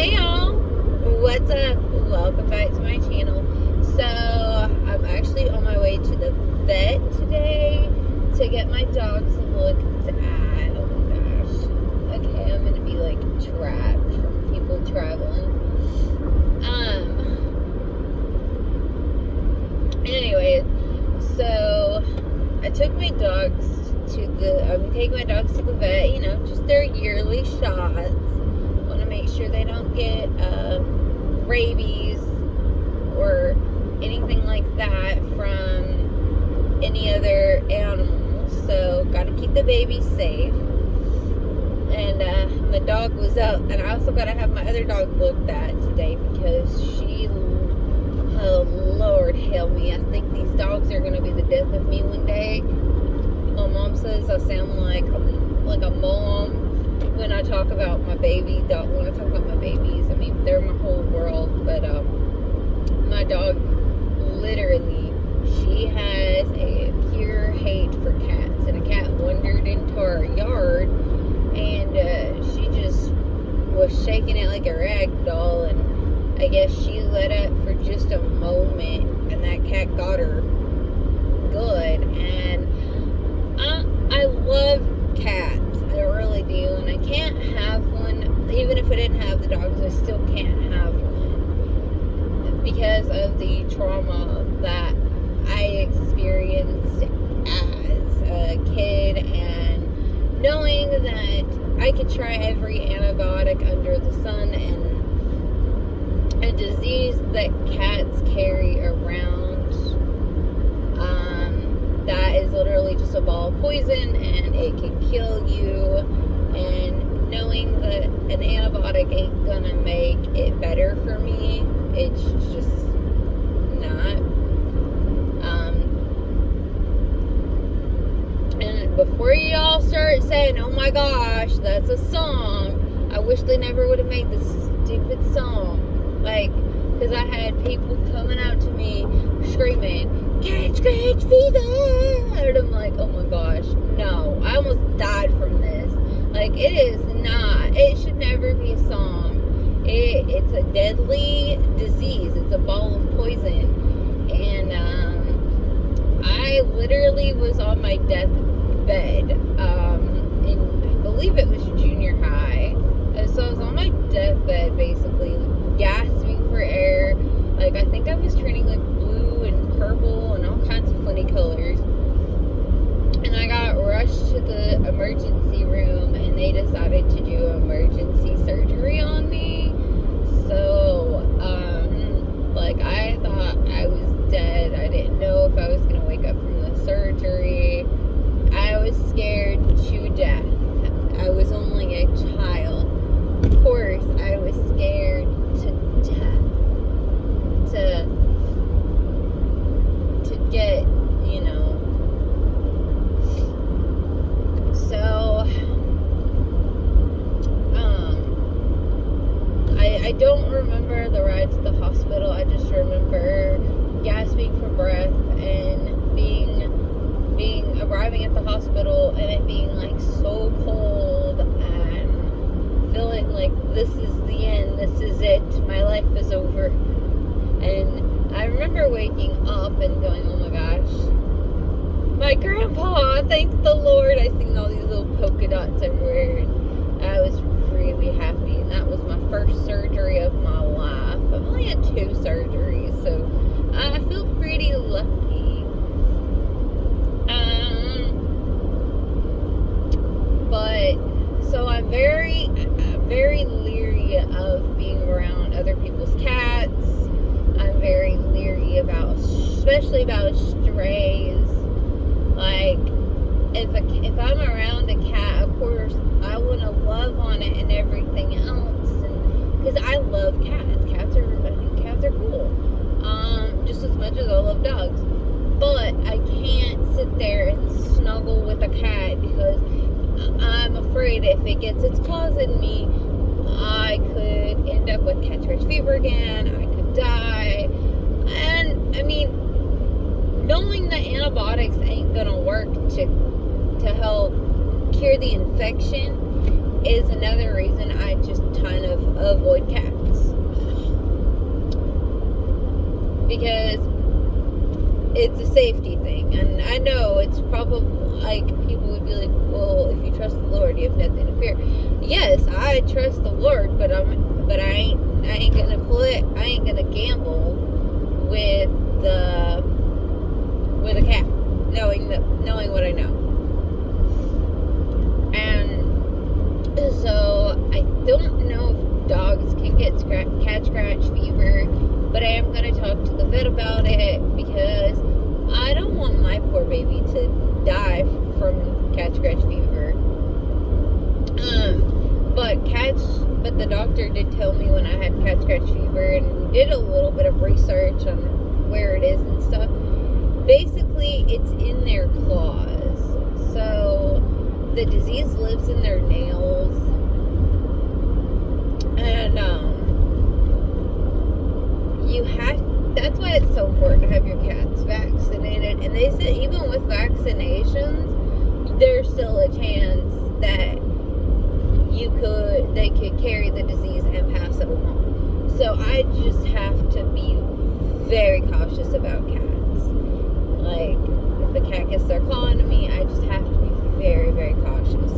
Hey y'all, what's up? Welcome back to my channel. So I'm actually on my way to the vet today to get my dogs looked at. Oh my gosh. Okay, I'm gonna be like trapped from people traveling. Anyway, so I took my dogs I'm taking my dogs to the vet, just their yearly shots. Want to make sure they don't get rabies or anything like that from any other animals. So got to keep the babies safe. And the dog was up, and I also got to have my other dog looked at today because oh Lord help me, I think these dogs are going to be the death of me one day. My mom says I sound like a mom when I talk about my baby dog. When I talk about my babies, I mean, they're my whole world. But my dog, literally, she has a pure hate for cats. And a cat wandered into our yard, and she just was shaking it like a rag doll. And I guess she let up for just a moment, and that cat got her good. And I love cats, I really do, and I can't have one. Even if I didn't have the dogs, I still can't have one because of the trauma that I experienced as a kid, and knowing that I could try every antibiotic under the sun, and a disease that cats carry around that is literally just a ball of poison, and it can kill you, and knowing that an antibiotic ain't gonna make it better for me, it's just not. And before y'all start saying, oh my gosh, that's a song, I wish they never would have made this stupid song. Like, because I had people coming out to me screaming, cat scratch fever, and I'm like, oh my gosh, no, I almost died from this. Like, it should never be a song. It's a deadly disease. It's a ball of poison. And I literally was on my deathbed in, I believe it was junior high. So I was on my deathbed, basically gasping for air. Like, I think I was turning like blue and purple and all kinds of funny colors. And I got rushed to the emergency room, and they decided to do emergency surgery on me. So, like, I thought I was dead. I didn't know if I was going to wake up from the surgery. I was scared to death. I was only a child. Of course, I was scared to death. To get, so I don't remember the ride to the hospital. I just remember gasping for breath and arriving at the hospital, and it being like so cold, and feeling like this is the end, this is it, my life is over. And I remember waking up and going, oh my gosh, my grandpa, thank the Lord. I seen all these little polka dots everywhere, and I was really happy. And that was my first surgery of my life. I've only had 2 surgeries, so I feel pretty lucky. But so I'm very leery of being around other people's cats. I'm very leery especially about strays. Like, if I'm around a cat, of course, I want to love on it and everything else, and because I love cats. I think cats are cool, just as much as I love dogs. But I can't sit there and snuggle with a cat because I'm afraid if it gets its claws in me, I could end up with cat scratch fever again. I could die. And I mean, knowing that antibiotics ain't gonna work to help cure the infection is another reason I just kind of avoid cats. because it's a safety thing. And I know it's probably like people would be like, well, if you trust the Lord, you have nothing to fear. Yes, I trust the Lord, but I ain't gonna gamble with a cat, knowing what I know. And so I don't know if dogs can get cat scratch fever, but I am gonna talk to the vet about it because I don't want my poor baby to die from cat scratch fever. But the doctor did tell me when I had cat scratch fever, and we did a little bit of research on where it is and stuff. Basically, it's in their claws. So the disease lives in their nails. And that's why it's so important to have your cats vaccinated. And they said even with vaccinations, there's still a chance that they could carry the disease and pass it along. So I just have to be very cautious about cats. Like, if a cat gets their claw into me, I just have to be very, very cautious.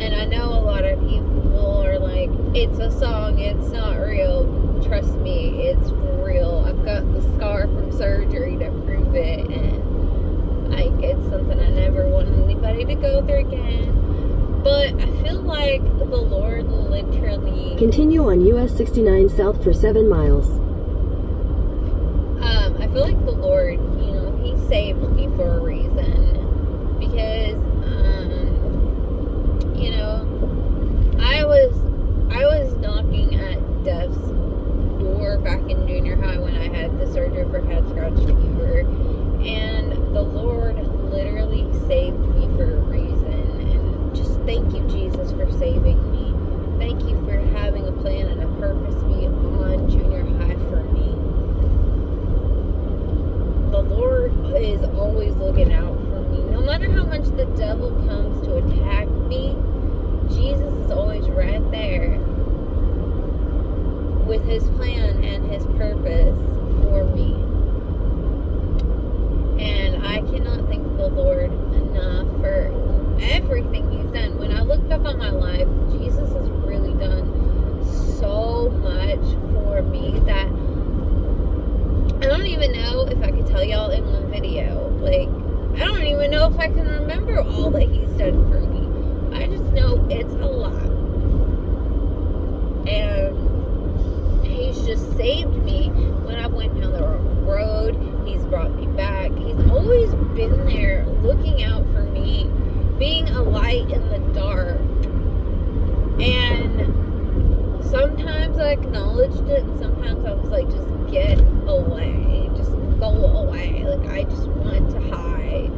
And I know a lot of people are like, it's a song, it's not real. Trust me, it's real. I've got the scar from surgery to prove it, and it's something I never want anybody to go through again. But I feel like the Lord literally... Continue on US 69 South for 7 miles. I feel like the Lord, He saved me for a reason. Because, I was knocking at death's door back in junior high when I had the surgery for cat scratch fever. And the Lord literally saved me for a reason. And just thank you, Jesus, for saving me. Thank you for having a plan and a purpose beyond junior high for me. The Lord is always looking out for me. No matter how much the devil comes to attack me, Jesus is always right there with his plan and his purpose for me. And I cannot thank the Lord enough for everything he's done. When I look back on my life, Jesus has really done so much for me that I don't even know if I could tell y'all in one video. Like, I don't even know if I can remember all that he's done for me. I just know it's a lot. And he's just saved me when I went down the wrong road. He's brought me back. He's always been there looking out for me, being a light in the dark. And sometimes I acknowledged it, and sometimes I was like, just get away. Just go away. Like, I just want to hide.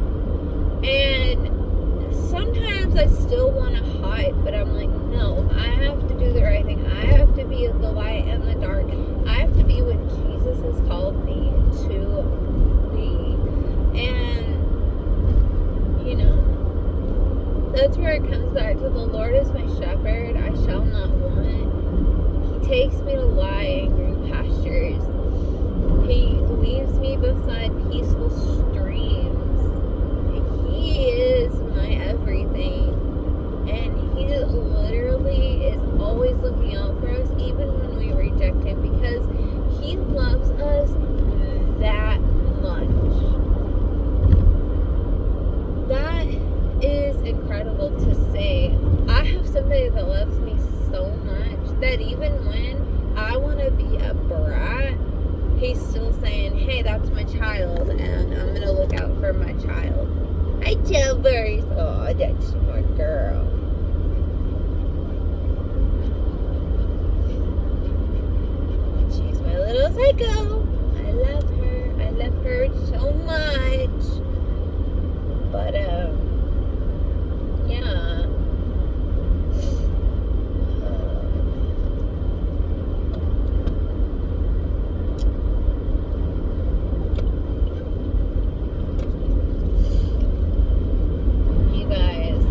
And sometimes I still want to hide, but I'm like, no, I have to do the right thing. I have to be the light in the dark. I have to be what Jesus has called me to be. And, that's where it comes back to the Lord is my shepherd. I shall not want. He takes me to lie in green pastures. He leaves me beside peaceful streams. He is my everything. And he literally is always looking out for us, even when we reject him, because he loves us that much. That is incredible to say. I have somebody that loves me so much that even when I want to be a brat, he's still saying, hey, that's my child, and I'm going to look out for my child. I tell birds, oh, that's my girl. She's my little psycho. I love her. I love her so much. But, yeah. You guys,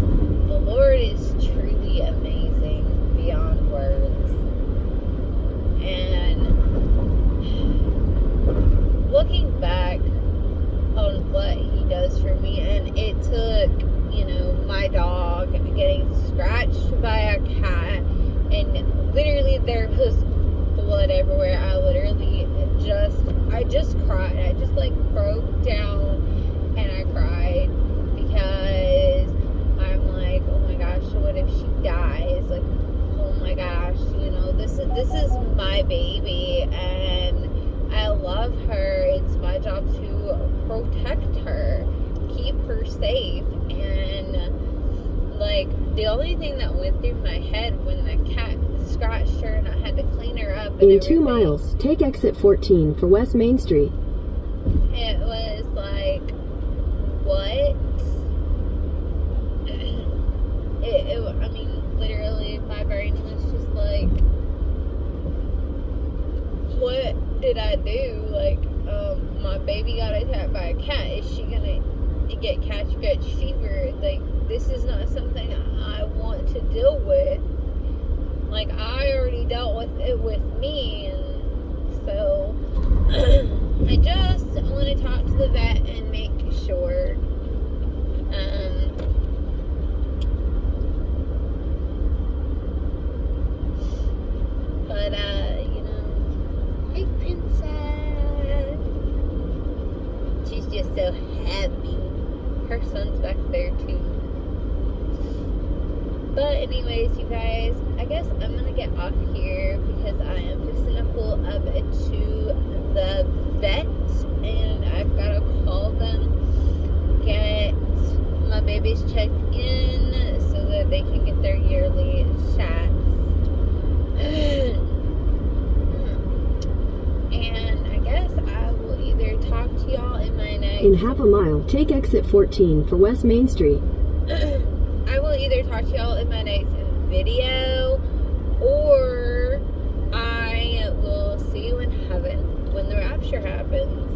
the Lord is truly amazing beyond words. And there was blood everywhere. I just cried. I just like broke down and I cried because I'm like, oh my gosh, what if she dies? Like, oh my gosh, this is my baby and I love her. It's my job to protect her, keep her safe. And like, the only thing that went through my head when the cat scratched her and I had to clean her up and In 2 miles, take exit 14 for West Main Street. It was like, what? I mean, literally, my brain was just like, what did I do? Like, my baby got attacked by a cat. Is she gonna get cat scratch fever? Like, this is not something I want to deal with. Like, I already dealt with it with me, and so I just want to talk to the vet and make sure. But hey princess, she's just so happy. Her son's back there too. But anyways, you guys, I guess I'm gonna get off here because I am fixing to pull up to the vet and I've gotta call them, get my babies checked in so that they can get their yearly shots. And I guess I will either talk to y'all in my next... In half a mile, take exit 14 for West Main Street. I will either talk to y'all in my next video, or I will see you in heaven when the rapture happens.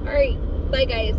Alright, bye guys.